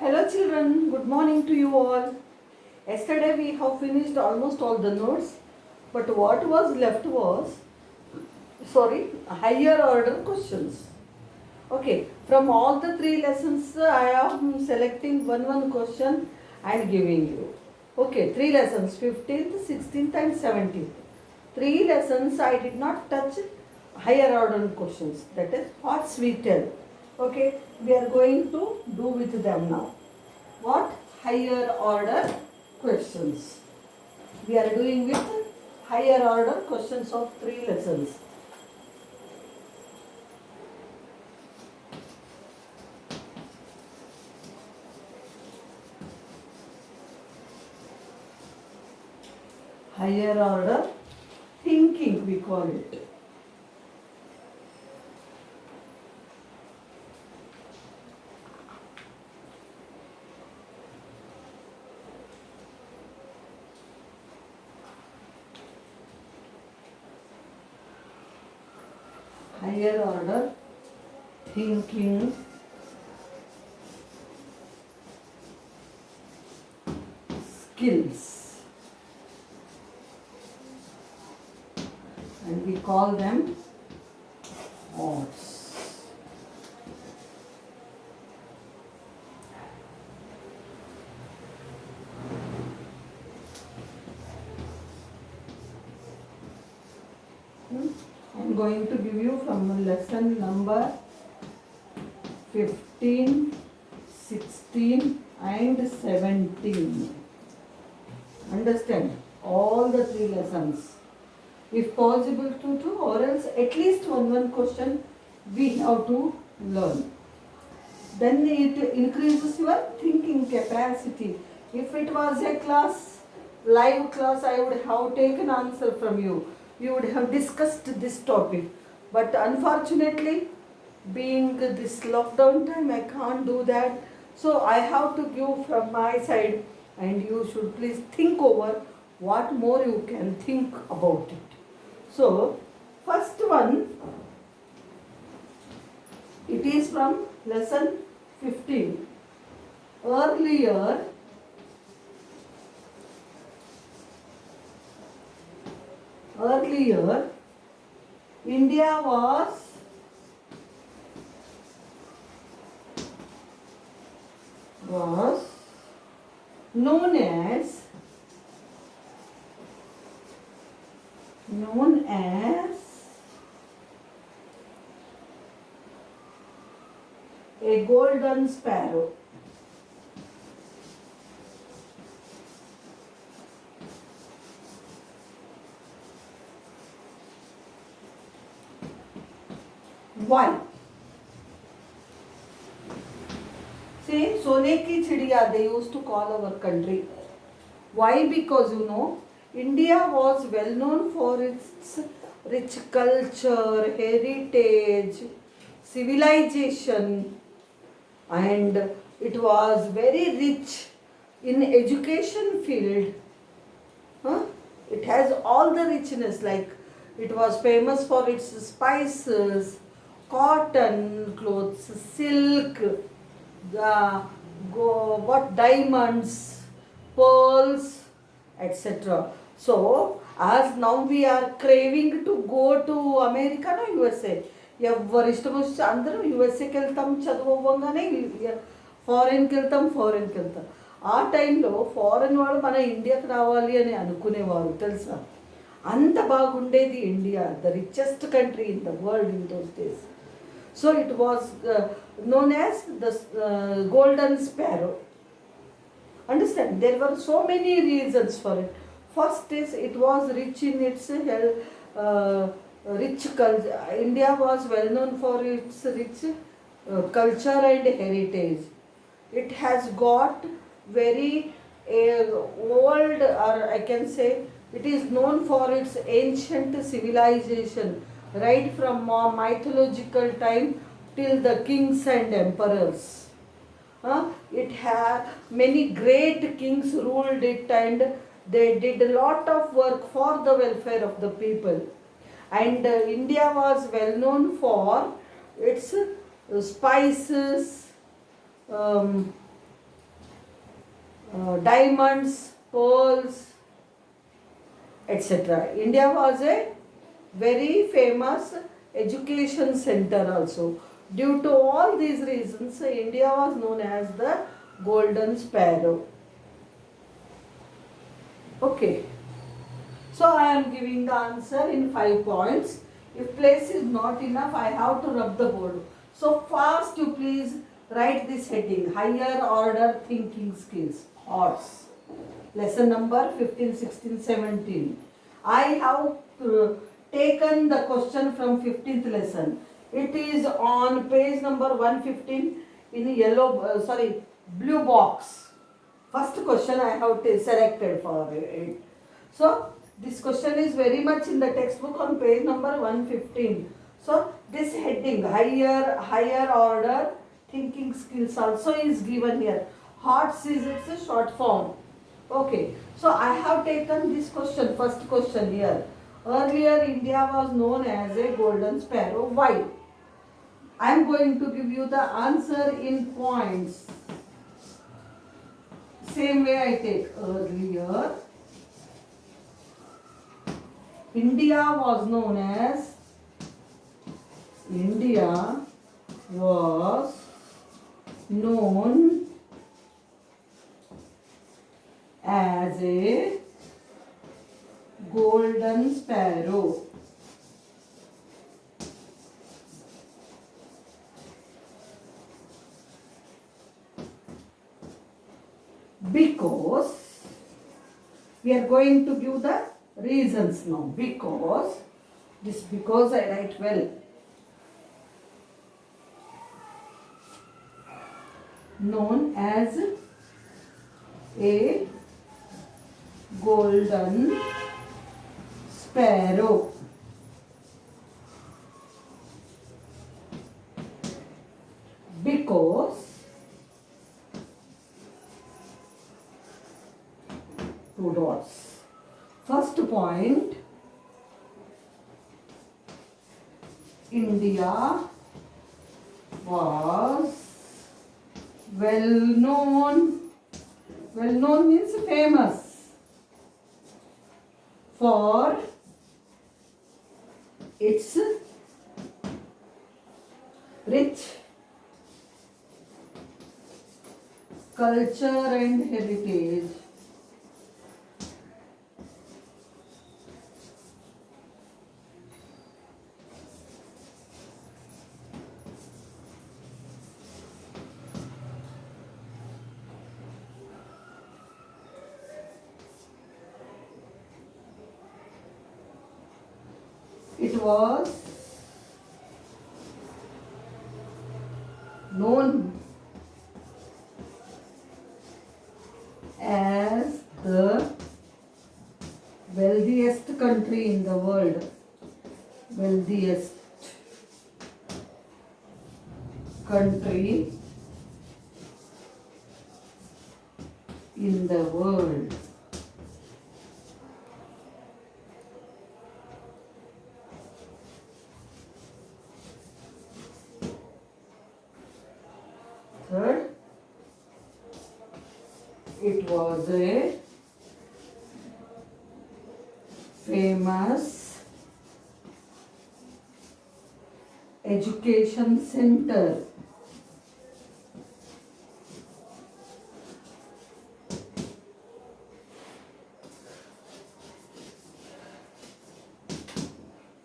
Hello children, good morning to you all. Yesterday we have finished almost all the notes, but what was left was, higher order questions. Okay, from all the three lessons I am selecting one question and giving you. Okay, three lessons, 15th, 16th and 17th. Three lessons I did not touch higher order questions, that is what we tell. Okay, we are going to do with them now. What? Higher order questions. We are doing with higher order questions of three lessons. Higher order thinking, we call it. Higher order thinking skills, and we call them modes. I am going to give you from lesson number 15, 16 and 17. Understand? All the three lessons. If possible to two, or else at least one question we have to learn. Then it increases your thinking capacity. If it was a class, live class, I would have taken answer from you. You would have discussed this topic. But unfortunately, being this lockdown time, I can't do that. So I have to give from my side, and you should please think over what more you can think about it. So, first one, it is from lesson 15. Earlier, India was known as a golden sparrow. Why? Say, Sone ki chidiya, they used to call our country. Why? Because India was well known for its rich culture, heritage, civilization, and it was very rich in education field. It has all the richness, like it was famous for its spices, cotton clothes, silk, diamonds, pearls, etc. So, as now we are craving to go to America or USA. ఎవరు ఇష్టం వచ్చి అందరూ యుఎస్ఏకి వెళ్తాం, చదువుకోగానే ఫారెన్కి వెళ్తాం. ఆ టైంలో foreign వాళ్ళు మన ఇండియాకి రావాలి అని అనుకునేవారు, తెలుసా? అంత బాగుండేది India, the richest country in the world in those days. So it was known as the golden sparrow. Understand? There were so many reasons for it. First is it was rich in its rich culture. India was well known for its rich culture and heritage. It has got very old, or I can say it is known for its ancient civilization, right from mythological time till the kings and emperors. It had many great kings ruled it, and they did a lot of work for the welfare of the people. And India was well known for its spices, diamonds, pearls, etc. India was a very famous education center also. Due to all these reasons, India was known as the Golden Sparrow. Okay. So I am giving the answer in 5 points. If place is not enough, I have to rub the board. So fast you please write this heading. Higher order thinking skills. Odds. Lesson number 15, 16, 17. I have taken the question from 15th lesson. It is on page number 115 in yellow, blue box. First question I have selected for it. So this question is very much in the textbook on page number 115. So this heading, higher order thinking skills also is given here. HOTS is its a short form. Okay, so I have taken this question, first question here. Earlier India was known as a golden sparrow. Why? I am going to give you the answer in points. Same way I take earlier. India was known as a golden sparrow. Because we are going to give the reasons now. Because I write well. Known as a golden sparrow. Because two dots. First point, India was well known. Well known means famous for its rich culture and heritage. It was known as the wealthiest country in the world. Wealthiest country in the world. Third, it was a famous education center.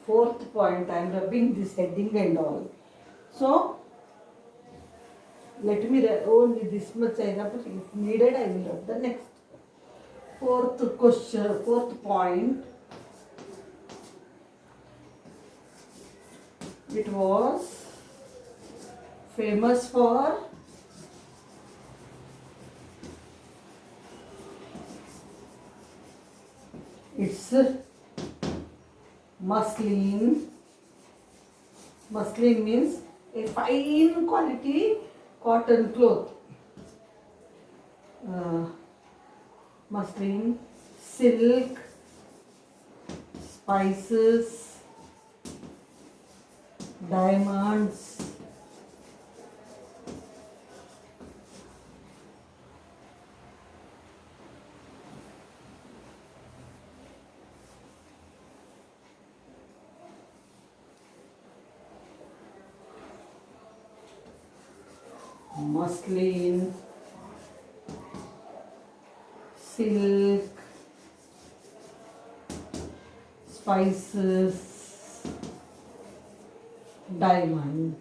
Fourth point, I am rubbing this heading and all. So, let me only this much I have, if needed I will rub the next. Fourth question, fourth point. It was famous for its muslin. Muslin means a fine quality cotton cloth. Muslin, silk, spices, diamonds, muslin, silk, spices, diamond.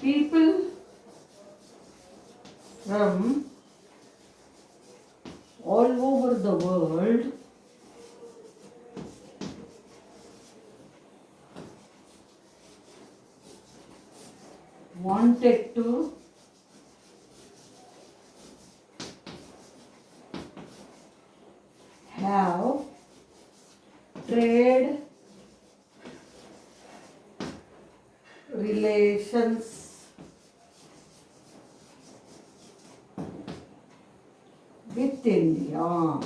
People from all over the world wanted to have trade relations with India.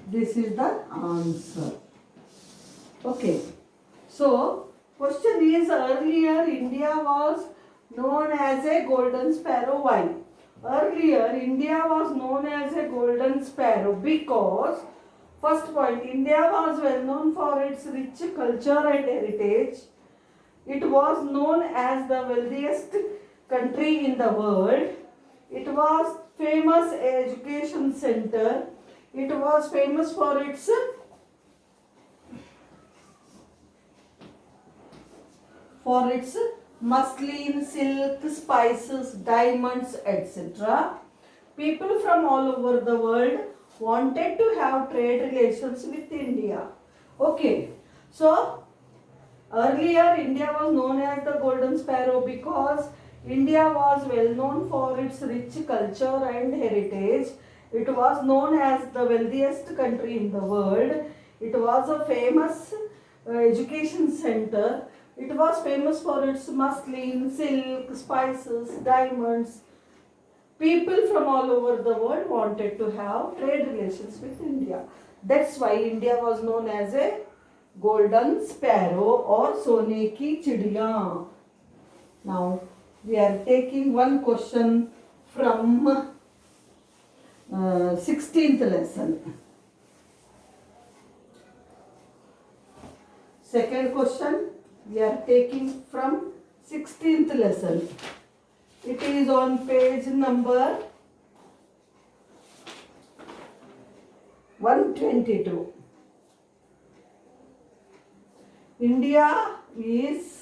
This is the answer. Okay. So, question is, earlier India was known as a golden sparrow. Why? Earlier India was known as a golden sparrow because, first point, India was well known for its rich culture and heritage. It was known as the wealthiest country in the world. It was famous education center. It was famous for its muslin, silk, spices, diamonds, etc. People from all over the world wanted to have trade relations with India. Okay, so earlier India was known as the golden sparrow because India was well known for its rich culture and heritage. It was known as the wealthiest country in the world. It was a famous education center. It was famous for its muslin, silk, spices, diamonds. People from all over the world wanted to have trade relations with India. That's why India was known as a golden sparrow or sone ki chidiya. Now we are taking one question from 16th lesson. Second question we are taking from 16th lesson. It is on page number 122. India is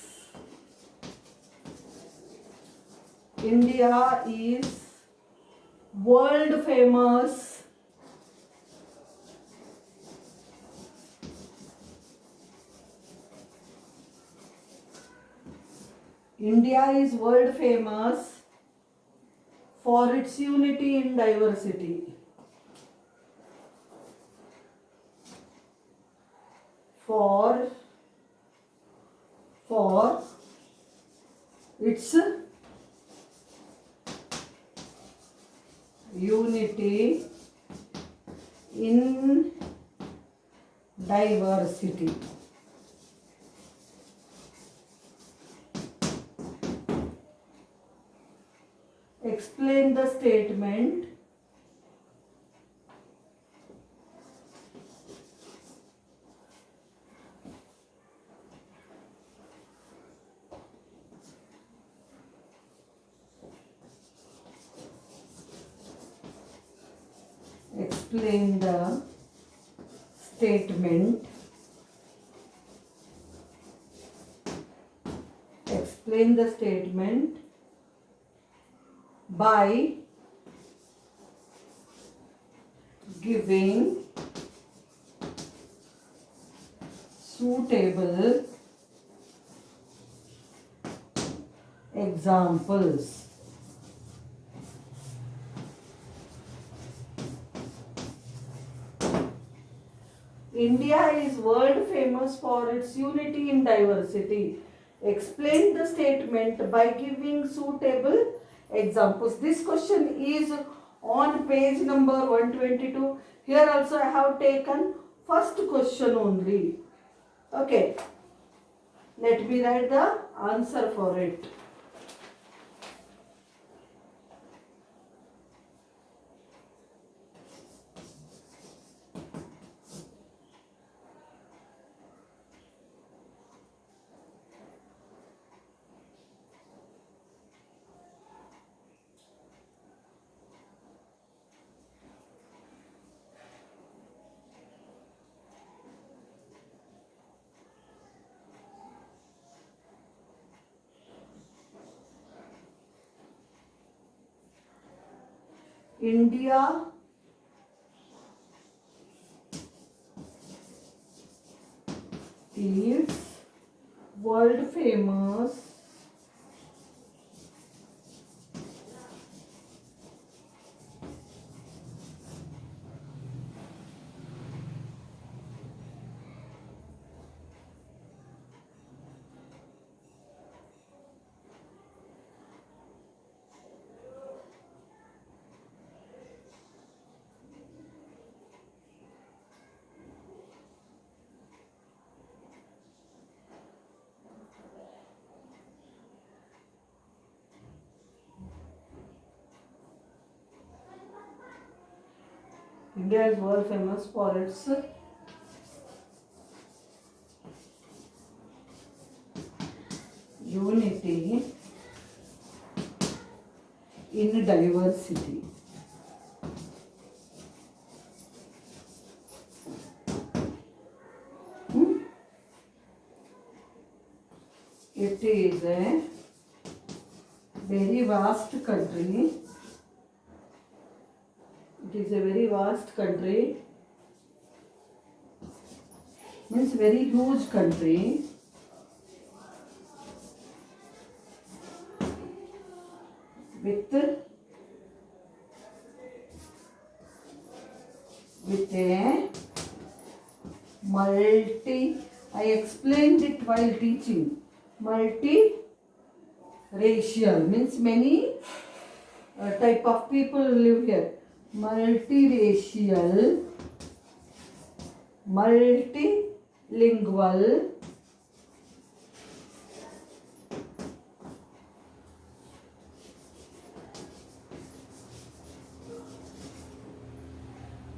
world famous for its unity in diversity. For its unity in diversity. Explain the statement. Explain the statement. Explain the statement by giving suitable examples. India is world famous for its unity in diversity. Explain the statement by giving suitable examples. This question is On page number 122, here also I have taken first question only. Okay, let me write the answer for it. India is world famous India is world famous for its unity in diversity. It is a very vast country. It is a very vast country. Means very huge country. With a multi, I explained it while teaching. Multi-racial means many type of people live here. Multiracial, multilingual,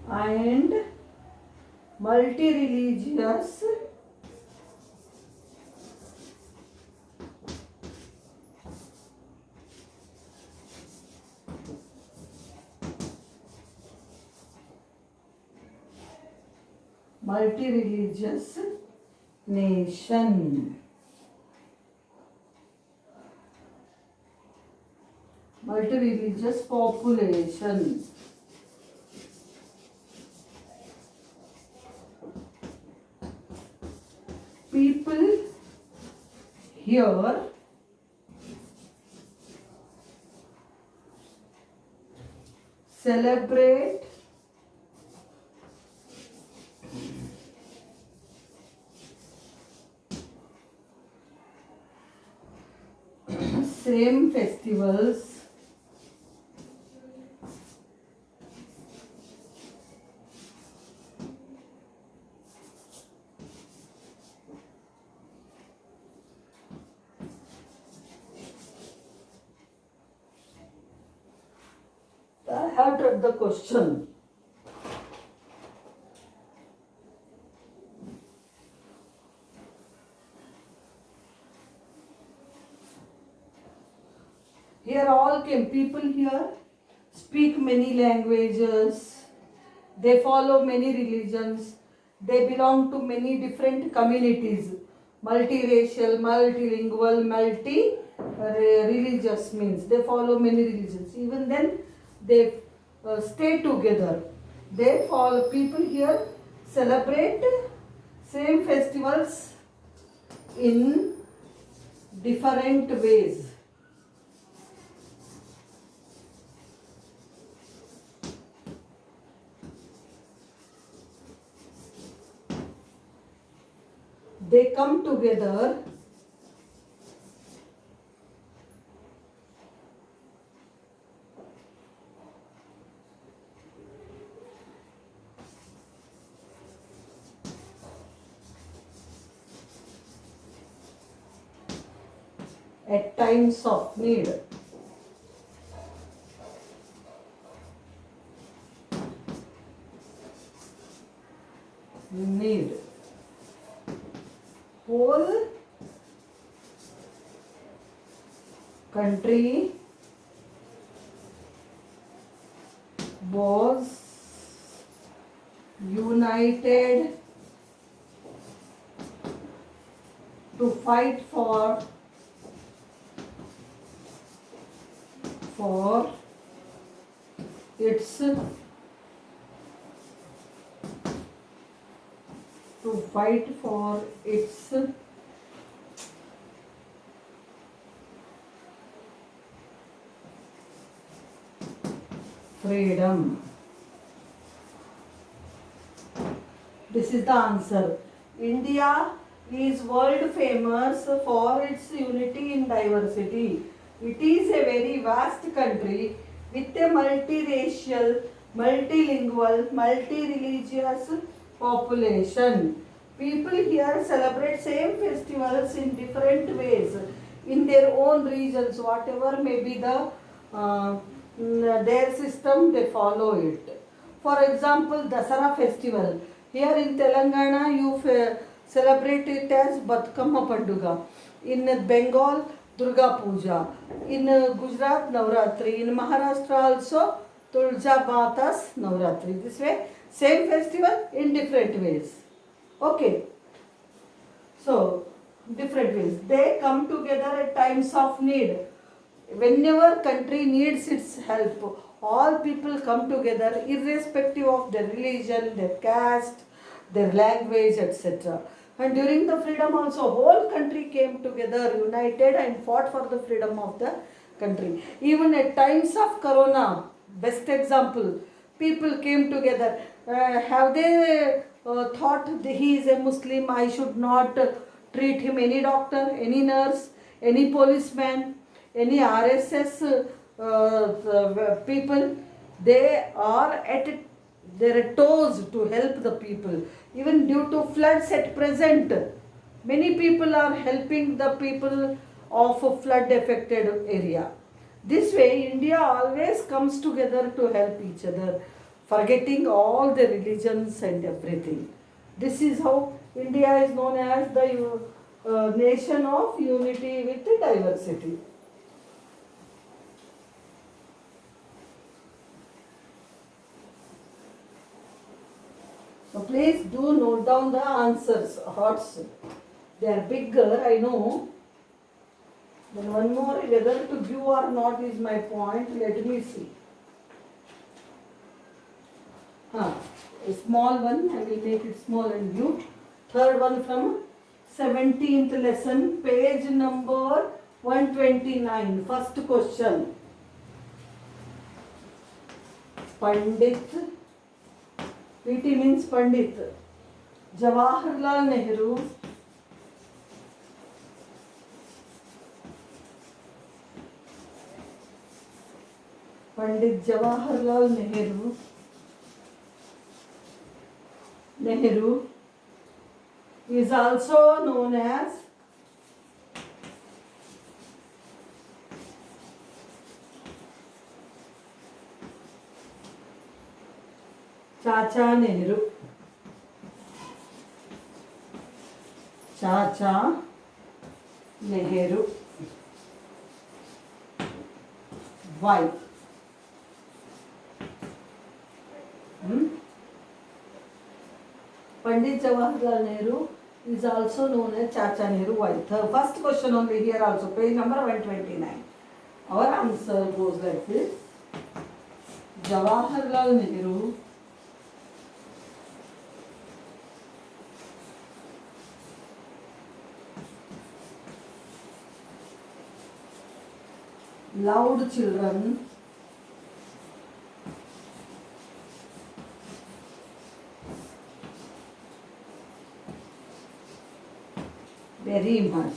and multi-religious nation. Multi-religious population. People here celebrate same festivals I have read the question. Here all people here speak many languages. They follow many religions. They belong to many different communities. Multiracial, multilingual, multi-religious means they follow many religions. Even then they stay together. They follow, people here celebrate same festivals in different ways. They come together at times of need. Need. Whole country was united to fight for its freedom. This is the answer. India is world famous for its unity in diversity. It is a very vast country with a multiracial, multilingual, multi-religious population. People here celebrate same festivals in different ways in their own regions, whatever may be their system, they follow it. For example, Dasara festival. Here in Telangana, you celebrate it as Batkama Panduga. In Bengal, Durga Puja. In Gujarat, Navratri. In Maharashtra also, Tulja Mata's Navratri. This way, same festival in different ways. Okay. So, different ways. They come together at times of need. Whenever country needs its help, all people come together irrespective of their religion, their caste, their language, etc. And during the freedom also, whole country came together, united and fought for the freedom of the country. Even at times of corona, best example, people came together. Have they thought he is a Muslim, I should not treat him? Any doctor, any nurse, any policeman, any RSS people, they are at their toes to help the people. Even due to floods at present, many people are helping the people of a flood affected area. This way, India always comes together to help each other, forgetting all the religions and everything. This is how India is known as the nation of unity with diversity. So please do note down the answers, hearts. They are bigger, I know. Then one more, whether to give or not is my point. Let me see. A small one, I will make it small and give. Third one from 17th lesson, page number 129. First question. Pandit. PT means Pandit. Jawaharlal Nehru Pandit Jawaharlal Nehru is also known as Chacha Nehru. Chacha Nehru. Why? Pandit Jawaharlal Nehru is also known as Chacha Nehru. Why? The first question only here also, page number 129. Our answer goes like this. Jawaharlal Nehru loved children very much.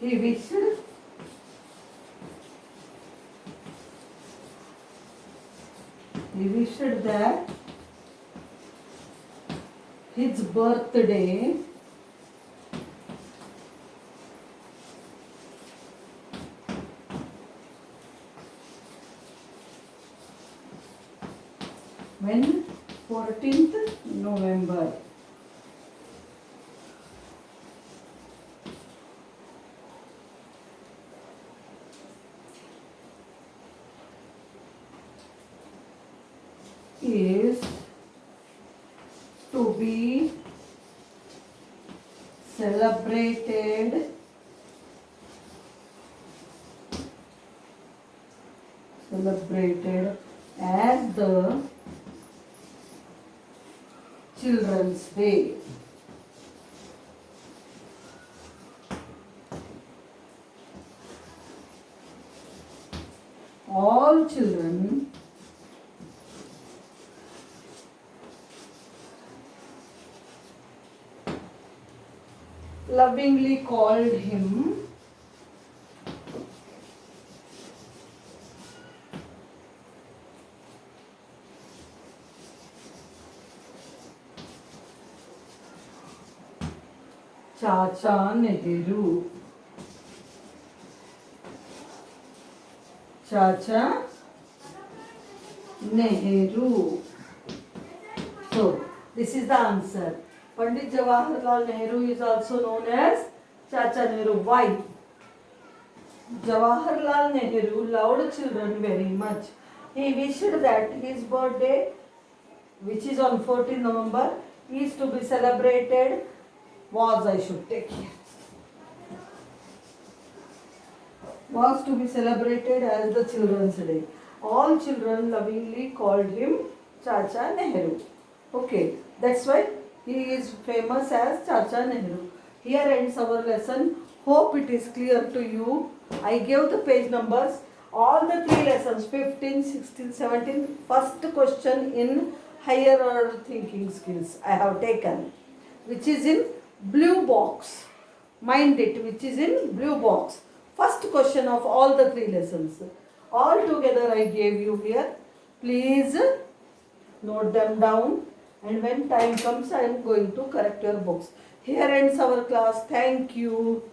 He wished that his birthday when 14th November. Is to be celebrated as the Children's Day. All children lovingly called him Chacha Nehru. Chacha Nehru. So, this is the answer. Pandit Jawaharlal Nehru is also known as Chacha Nehru. Why? Jawaharlal Nehru loved children very much. He wished that his birthday, which is on 14 November, is to be celebrated. I should take here. Was to be celebrated as the Children's Day. All children lovingly called him Chacha Nehru. Okay, that's why he is famous as Chacha Nehru. Here ends our lesson. Hope it is clear to you. I gave the page numbers. All the three lessons, 15, 16, 17, first question in higher order thinking skills I have taken, which is in blue box. Mind it, which is in blue box. First question of all the three lessons. All together I gave you here. Please note them down, and when time comes I am going to correct your books. Here ends our class. Thank you.